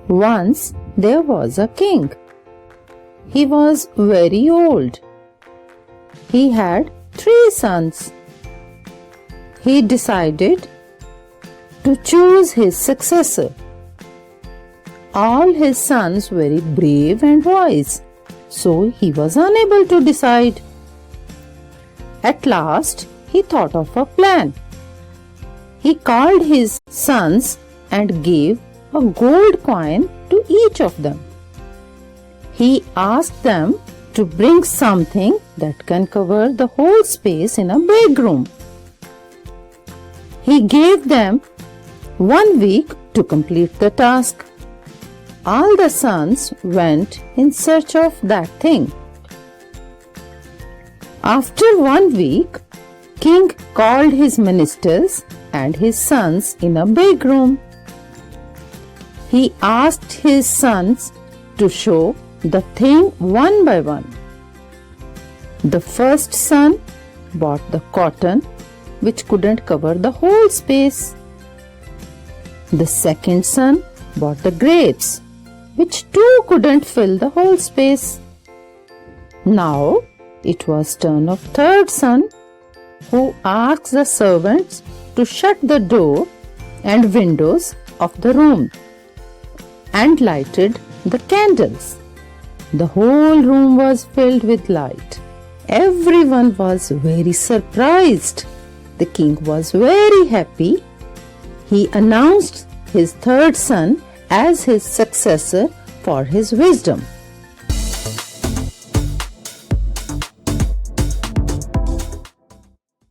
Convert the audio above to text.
Once there was a king. He was very old. He had 3 sons. He decided to choose his successor. All his sons were very brave and wise, so he was unable to decide. At last, he thought of a plan. He called his sons and gave a gold coin to each of them. He asked them to bring something that can cover the whole space in a big room. He gave them 1 week to complete the task. All the sons went in search of that thing. After 1 week, King called his ministers and his sons in a big room. He asked his sons to show the thing one by one. The first son bought the cotton, which couldn't cover the whole space. The second son bought the grapes, which too couldn't fill the whole space. Now it was turn of third son, who asked the servants to shut the door and windows of the room and lighted the candles. The whole room was filled with light. Everyone was very surprised. The king was very happy. He announced his third son as his successor for his wisdom.